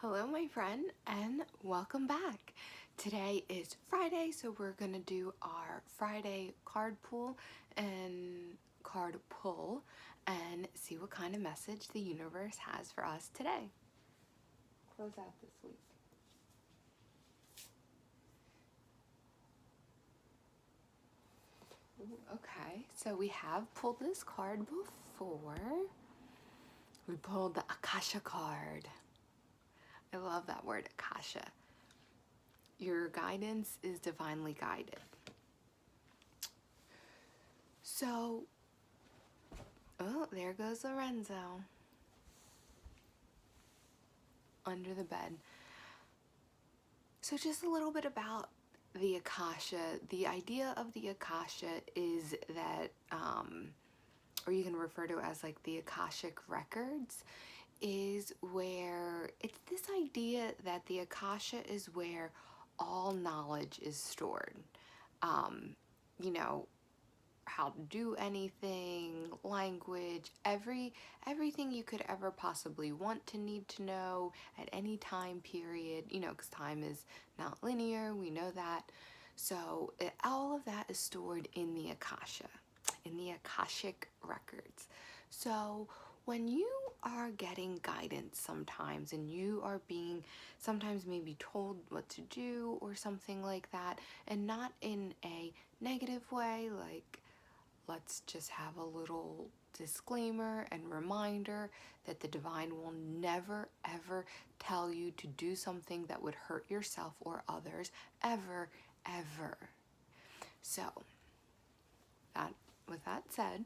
Hello, my friend, and welcome back. Today is Friday, so we're going to do our Friday card pull and see what kind of message the universe has for us today. Close out this week. Okay, so we have pulled this card before. We pulled the AKASHA card. I love that word, AKASHA. Your guidance is divinely guided. So, oh, there goes Lorenzo under the bed. So just a little bit about the Akasha. The idea of the Akasha is that, or you can refer to it as like the Akashic records, is where it's this idea that the Akasha is where all knowledge is stored. You know, how to do anything, language, everything you could ever possibly want to need to know at any time period, because time is not linear, we know that. So all of that is stored in the Akasha, in the Akashic records. So when you are getting guidance sometimes and you are being sometimes maybe told what to do or something like that, and not in a negative way, like, let's just have a little disclaimer and reminder that the divine will never ever tell you to do something that would hurt yourself or others, ever, ever. So, with that said,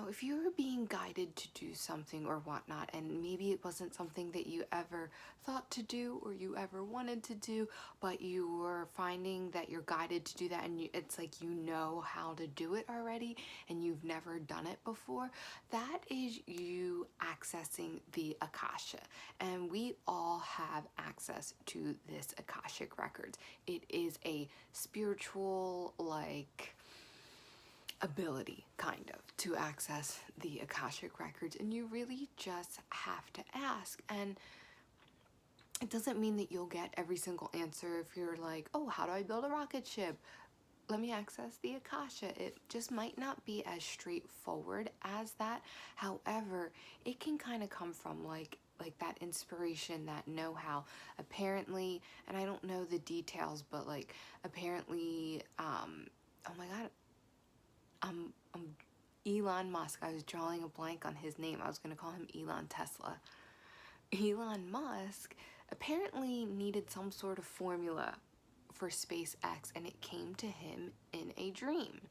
if you're being guided to do something or whatnot, and maybe it wasn't something that you ever thought to do or you ever wanted to do, but you were finding that you're guided to do that, and it's like you know how to do it already and you've never done it before, that is you accessing the Akasha. And we all have access to this Akashic records. It is a spiritual, ability, kind of, to access the Akashic records, and you really just have to ask. And it doesn't mean that you'll get every single answer. If you're like, oh, how do I build a rocket ship? Let me access the Akasha. It just might not be as straightforward as that. However, it can kind of come from like that inspiration, that know-how. Apparently, and I don't know the details, but like apparently, oh my god, Elon Musk. I was drawing a blank on his name. I was going to call him Elon Tesla. Elon Musk apparently needed some sort of formula for SpaceX, and it came to him in a dream.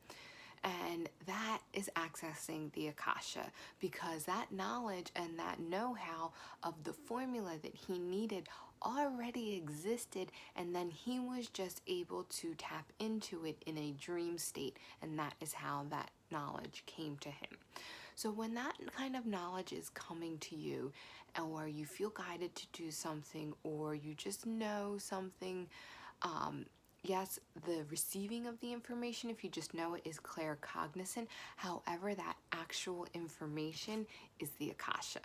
And that is accessing the Akasha, because that knowledge and that know-how of the formula that he needed already existed, and then he was just able to tap into it in a dream state, and that is how that knowledge came to him. So when that kind of knowledge is coming to you, or you feel guided to do something, or you just know something, yes, the receiving of the information, if you just know it, is claircognizant. However, that actual information is the Akasha.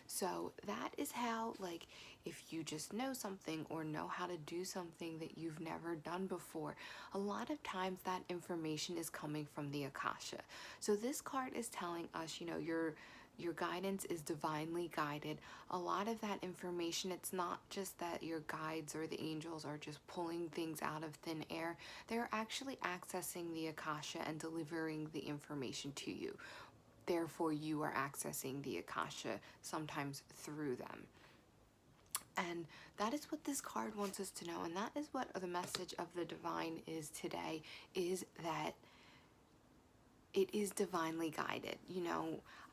So that is how, like, if you just know something or know how to do something that you've never done before, a lot of times that information is coming from the Akasha. So this card is telling us, your guidance is divinely guided. A lot of that information, it's not just that your guides or the angels are just pulling things out of thin air. They're actually accessing the Akasha and delivering the information to you. Therefore, you are accessing the Akasha sometimes through them. And that is what this card wants us to know. And that is what the message of the divine is today, is that it is divinely guided.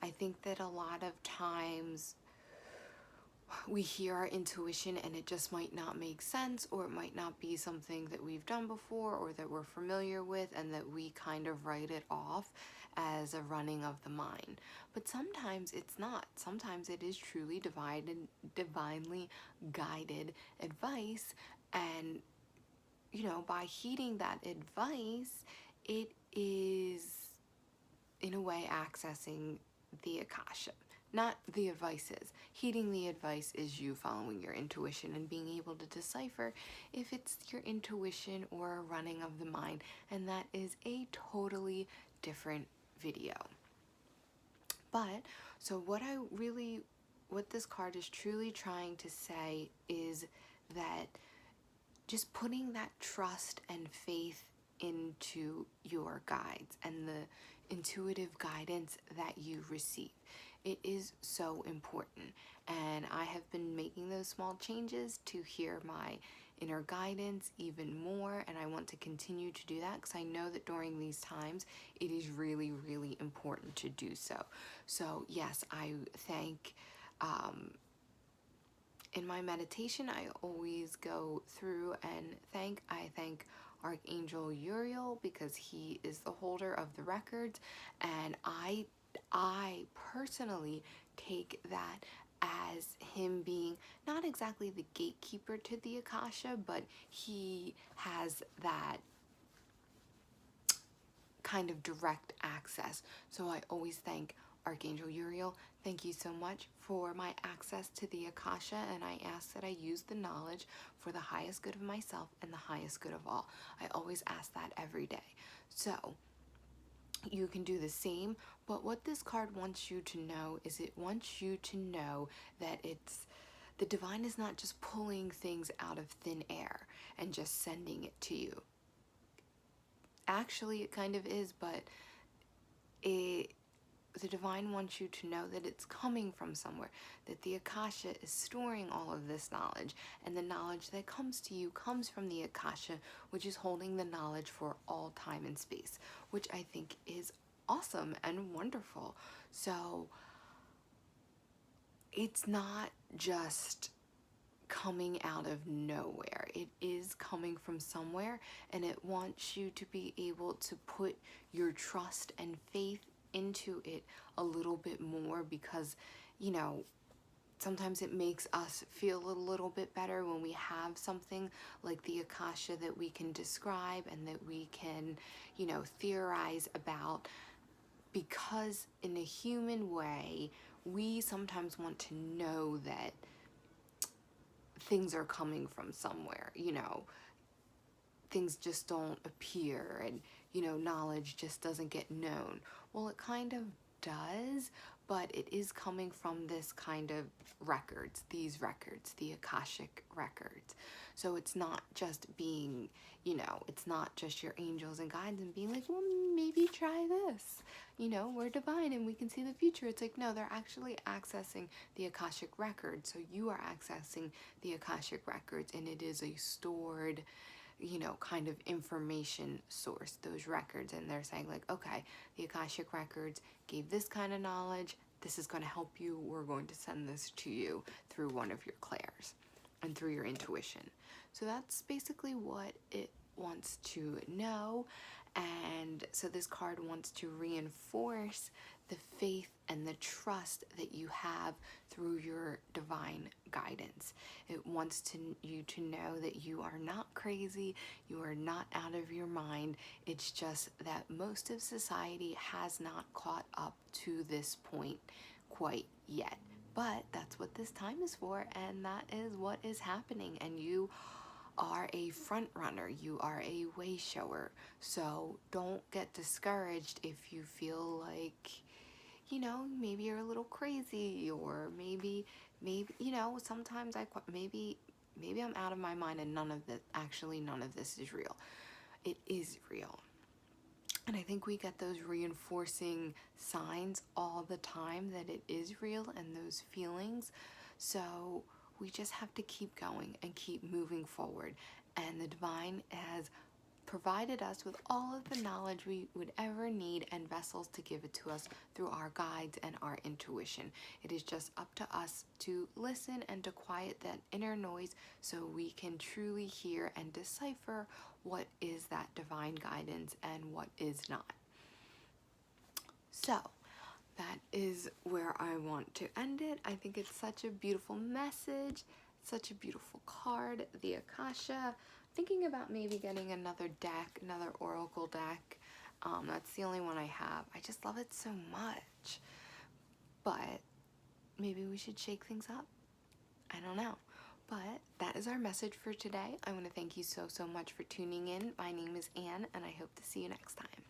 I think that a lot of times we hear our intuition and it just might not make sense, or it might not be something that we've done before or that we're familiar with, and that we kind of write it off as a running of the mind. But sometimes it's not. Sometimes it is truly divinely guided advice, and by heeding that advice, it is in a way accessing the Akasha. not the advices. Heeding the advice is you following your intuition and being able to decipher if it's your intuition or a running of the mind, and that is a totally different video. But so what this card is truly trying to say is that just putting that trust and faith into your guides and the intuitive guidance that you receive. It is so important. And I have been making those small changes to hear my inner guidance even more, and I want to continue to do that because I know that during these times it is really, really important to do so. So yes, I thank in my meditation, I always go through and I thank Archangel Uriel because he is the holder of the records, and I personally take that as him being not exactly the gatekeeper to the Akasha, but he has that kind of direct access. So I always thank Archangel Uriel. Thank you so much for my access to the Akasha, and I ask that I use the knowledge for the highest good of myself and the highest good of all. I always ask that every day. So you can do the same, but what this card wants you to know is it wants you to know that the divine is not just pulling things out of thin air and just sending it to you. Actually, it kind of is, but the divine wants you to know that it's coming from somewhere, that the Akasha is storing all of this knowledge, and the knowledge that comes to you comes from the Akasha, which is holding the knowledge for all time and space, which I think is awesome and wonderful. So it's not just coming out of nowhere. It is coming from somewhere, and it wants you to be able to put your trust and faith into it a little bit more, because sometimes it makes us feel a little bit better when we have something like the Akasha that we can describe and that we can theorize about, because in a human way we sometimes want to know that things are coming from somewhere. Things just don't appear, and knowledge just doesn't get known. Well, it kind of does, but it is coming from this kind of records, these records, the Akashic records. So it's not just being, it's not just your angels and guides and being like, well, maybe try this. We're divine and we can see the future. It's like, no, they're actually accessing the Akashic records. So you are accessing the Akashic records, and it is a stored, kind of information source, those records. And they're saying like, okay, the Akashic records gave this kind of knowledge. This is going to help you. We're going to send this to you through one of your clairs and through your intuition. So that's basically what it wants to know. And so this card wants to reinforce the faith and the trust that you have through your divine guidance. It wants you to know that you are not crazy, you are not out of your mind. It's just that most of society has not caught up to this point quite yet. But that's what this time is for, and that is what is happening. And you are a front runner, you are a way shower. So don't get discouraged if you feel like, maybe you're a little crazy, or maybe, sometimes maybe I'm out of my mind and none of this is real. It is real. And I think we get those reinforcing signs all the time that it is real, and those feelings. So we just have to keep going and keep moving forward. And the divine has provided us with all of the knowledge we would ever need and vessels to give it to us through our guides and our intuition. It is just up to us to listen and to quiet that inner noise so we can truly hear and decipher what is that divine guidance and what is not. So that is where I want to end it. I think it's such a beautiful message, such a beautiful card, the Akasha. Thinking about maybe getting another deck, another oracle deck. That's the only one I have. I just love it so much. But maybe we should shake things up. I don't know. But that is our message for today. I want to thank you so much for tuning in. My name is Anne, and I hope to see you next time.